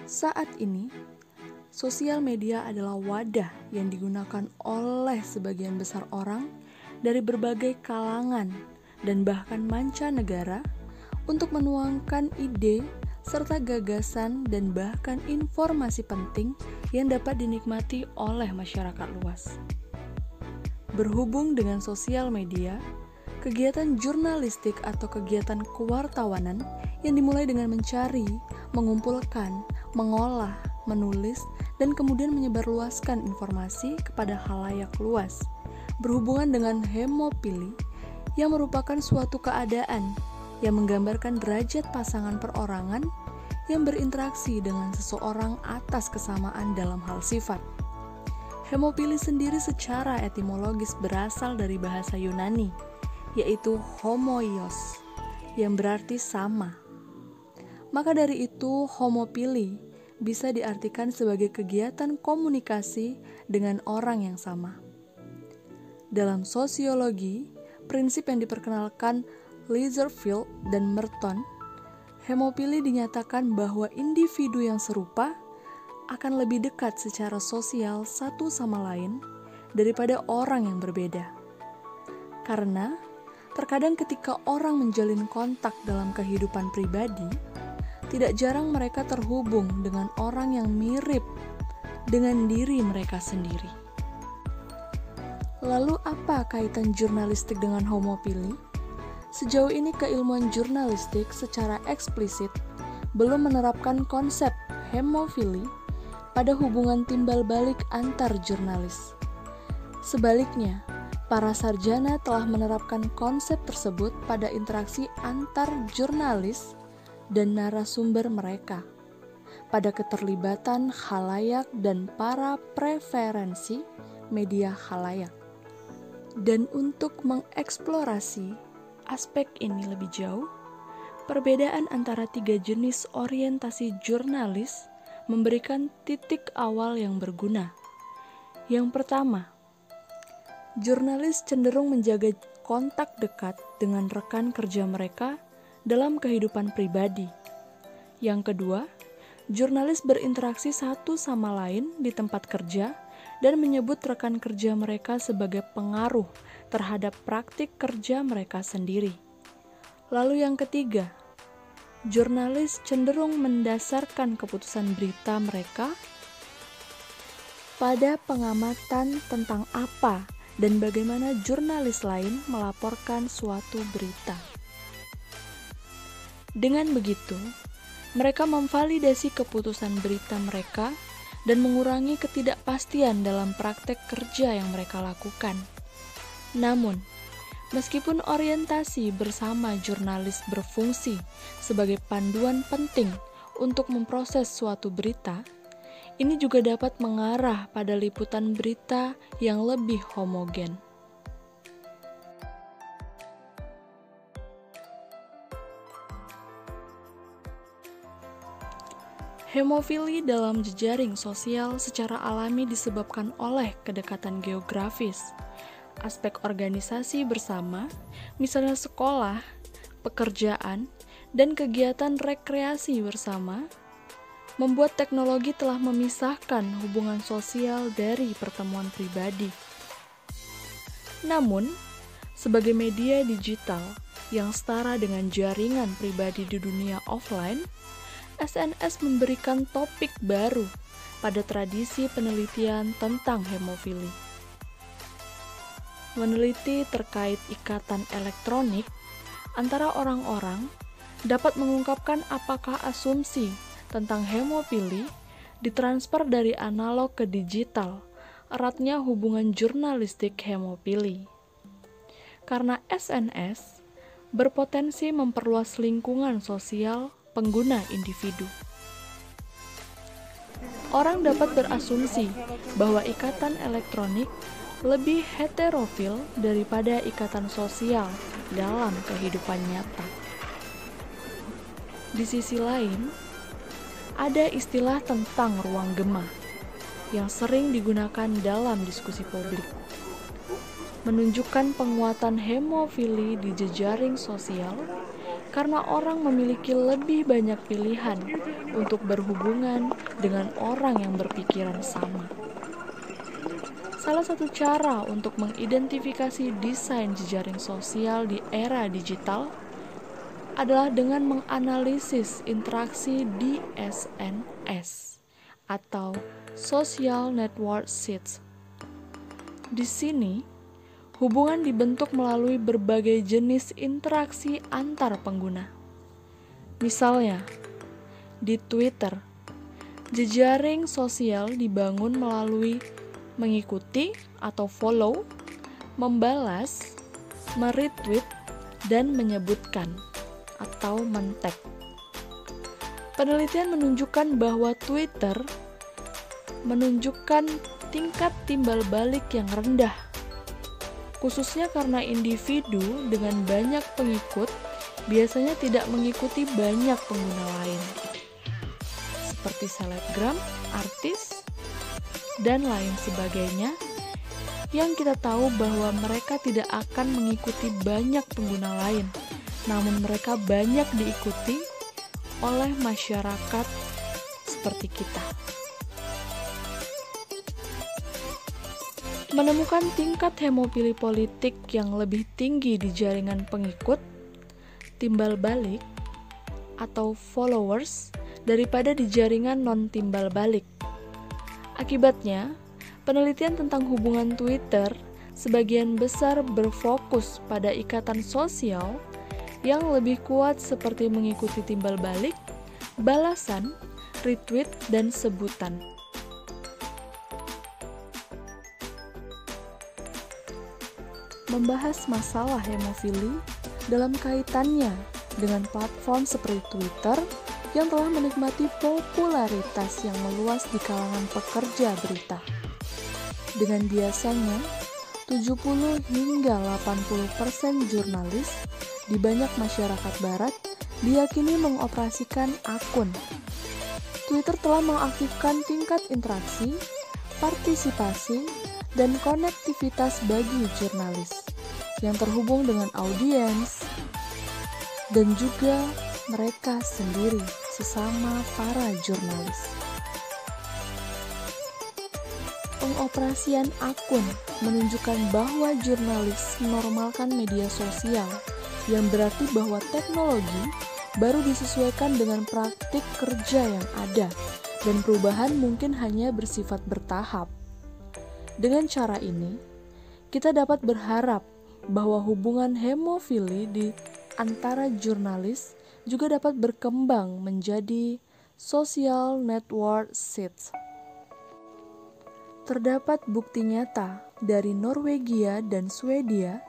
Saat ini, sosial media adalah wadah yang digunakan oleh sebagian besar orang dari berbagai kalangan dan bahkan mancanegara untuk menuangkan ide serta gagasan dan bahkan informasi penting yang dapat dinikmati oleh masyarakat luas. Berhubung dengan sosial media, kegiatan jurnalistik atau kegiatan kewartawanan yang dimulai dengan mencari, mengumpulkan, mengolah, menulis, dan kemudian menyebarluaskan informasi kepada khalayak luas, berhubungan dengan hemofili yang merupakan suatu keadaan yang menggambarkan derajat pasangan perorangan yang berinteraksi dengan seseorang atas kesamaan dalam hal sifat. Hemofili sendiri secara etimologis berasal dari bahasa Yunani, yaitu homoios, yang berarti sama. Maka dari itu, homofili bisa diartikan sebagai kegiatan komunikasi dengan orang yang sama. Dalam sosiologi, prinsip yang diperkenalkan Lazarsfeld dan Merton, hemofili dinyatakan bahwa individu yang serupa akan lebih dekat secara sosial satu sama lain daripada orang yang berbeda. Karena terkadang ketika orang menjalin kontak dalam kehidupan pribadi, tidak jarang mereka terhubung dengan orang yang mirip dengan diri mereka sendiri. Lalu apa kaitan jurnalistik dengan homofili? Sejauh ini keilmuan jurnalistik secara eksplisit belum menerapkan konsep hemofili pada hubungan timbal balik antar jurnalis. Sebaliknya, para sarjana telah menerapkan konsep tersebut pada interaksi antar jurnalis dan narasumber mereka, pada keterlibatan khalayak dan para preferensi media khalayak. Dan untuk mengeksplorasi aspek ini lebih jauh, perbedaan antara tiga jenis orientasi jurnalis memberikan titik awal yang berguna. Yang pertama, jurnalis cenderung menjaga kontak dekat dengan rekan kerja mereka dalam kehidupan pribadi. Yang kedua, jurnalis berinteraksi satu sama lain di tempat kerja dan menyebut rekan kerja mereka sebagai pengaruh terhadap praktik kerja mereka sendiri. Lalu yang ketiga, jurnalis cenderung mendasarkan keputusan berita mereka pada pengamatan tentang apa dan bagaimana jurnalis lain melaporkan suatu berita. Dengan begitu, mereka memvalidasi keputusan berita mereka dan mengurangi ketidakpastian dalam praktek kerja yang mereka lakukan. Namun, meskipun orientasi bersama jurnalis berfungsi sebagai panduan penting untuk memproses suatu berita, ini juga dapat mengarah pada liputan berita yang lebih homogen. Hemofili dalam jejaring sosial secara alami disebabkan oleh kedekatan geografis, aspek organisasi bersama, misalnya sekolah, pekerjaan, dan kegiatan rekreasi bersama, membuat teknologi telah memisahkan hubungan sosial dari pertemuan pribadi. Namun, sebagai media digital yang setara dengan jaringan pribadi di dunia offline, SNS memberikan topik baru pada tradisi penelitian tentang hemofili. Meneliti terkait ikatan elektronik antara orang-orang dapat mengungkapkan apakah asumsi tentang hemofili ditransfer dari analog ke digital, eratnya hubungan jurnalistik hemofili. Karena SNS berpotensi memperluas lingkungan sosial pengguna individu. Orang dapat berasumsi bahwa ikatan elektronik lebih heterofil daripada ikatan sosial dalam kehidupan nyata. Di sisi lain, ada istilah tentang ruang gema yang sering digunakan dalam diskusi publik, menunjukkan penguatan hemofili di jejaring sosial karena orang memiliki lebih banyak pilihan untuk berhubungan dengan orang yang berpikiran sama. Salah satu cara untuk mengidentifikasi desain jejaring sosial di era digital adalah dengan menganalisis interaksi di SNS atau Social Network Sites. Di sini, hubungan dibentuk melalui berbagai jenis interaksi antar pengguna. Misalnya, di Twitter, jejaring sosial dibangun melalui mengikuti atau follow, membalas, meretweet, dan menyebutkan atau men-tag. Penelitian menunjukkan bahwa Twitter menunjukkan tingkat timbal balik yang rendah, khususnya karena individu dengan banyak pengikut biasanya tidak mengikuti banyak pengguna lain, seperti selebgram, artis, dan lain sebagainya, yang kita tahu bahwa mereka tidak akan mengikuti banyak pengguna lain, namun mereka banyak diikuti oleh masyarakat seperti kita. Menemukan tingkat hemofili politik yang lebih tinggi di jaringan pengikut, timbal balik, atau followers daripada di jaringan non-timbal balik. Akibatnya, penelitian tentang hubungan Twitter sebagian besar berfokus pada ikatan sosial yang lebih kuat seperti mengikuti timbal balik, balasan, retweet, dan sebutan. Membahas masalah hemofili dalam kaitannya dengan platform seperti Twitter yang telah menikmati popularitas yang meluas di kalangan pekerja berita. Dengan biasanya 70 hingga 80% jurnalis di banyak masyarakat barat diyakini mengoperasikan akun. Twitter telah mengaktifkan tingkat interaksi, partisipasi, dan konektivitas bagi jurnalis yang terhubung dengan audiens dan juga mereka sendiri sesama para jurnalis. Pengoperasian akun menunjukkan bahwa jurnalis menormalkan media sosial, yang berarti bahwa teknologi baru disesuaikan dengan praktik kerja yang ada, dan perubahan mungkin hanya bersifat bertahap. Dengan cara ini, kita dapat berharap bahwa hubungan hemofili di antara jurnalis juga dapat berkembang menjadi social network sites. Terdapat bukti nyata dari Norwegia dan Swedia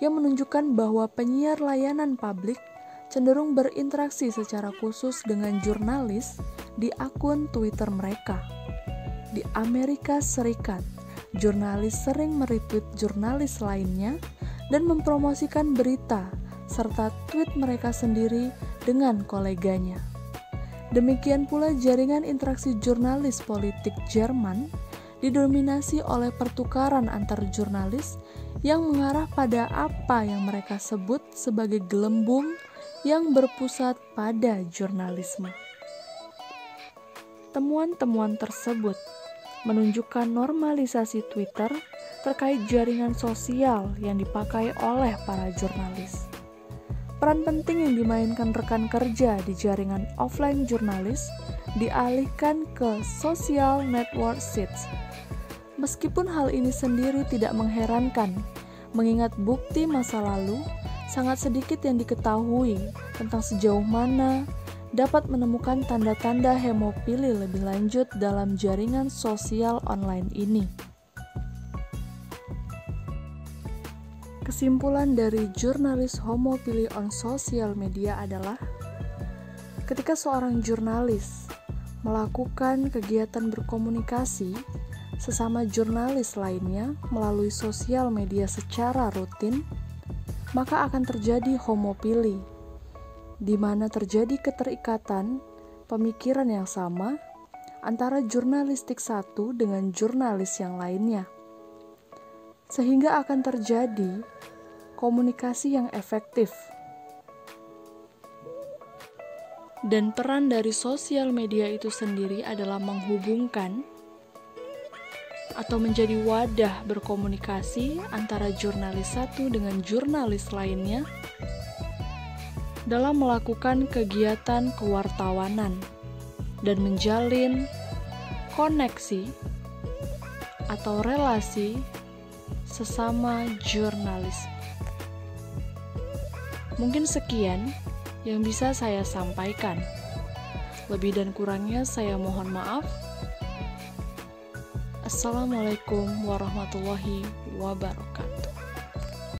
yang menunjukkan bahwa penyiar layanan publik cenderung berinteraksi secara khusus dengan jurnalis di akun Twitter mereka. Di Amerika Serikat, jurnalis sering meretweet jurnalis lainnya dan mempromosikan berita serta tweet mereka sendiri dengan koleganya. Demikian pula jaringan interaksi jurnalis politik Jerman didominasi oleh pertukaran antar jurnalis yang mengarah pada apa yang mereka sebut sebagai gelembung yang berpusat pada jurnalisme. Temuan-temuan tersebut menunjukkan normalisasi Twitter terkait jaringan sosial yang dipakai oleh para jurnalis. Peran penting yang dimainkan rekan kerja di jaringan offline jurnalis dialihkan ke social network sites. Meskipun hal ini sendiri tidak mengherankan, mengingat bukti masa lalu sangat sedikit yang diketahui tentang sejauh mana dapat menemukan tanda-tanda hemofili lebih lanjut dalam jaringan sosial online ini. Kesimpulan dari jurnalis homofili on social media adalah ketika seorang jurnalis melakukan kegiatan berkomunikasi sesama jurnalis lainnya melalui sosial media secara rutin, maka akan terjadi homofili, di mana terjadi keterikatan pemikiran yang sama antara jurnalistik satu dengan jurnalis yang lainnya, sehingga akan terjadi komunikasi yang efektif. Dan peran dari sosial media itu sendiri adalah menghubungkan atau menjadi wadah berkomunikasi antara jurnalis satu dengan jurnalis lainnya dalam melakukan kegiatan kewartawanan dan menjalin koneksi atau relasi sesama jurnalis. Mungkin sekian yang bisa saya sampaikan. Lebih dan kurangnya saya mohon maaf. Assalamualaikum warahmatullahi wabarakatuh.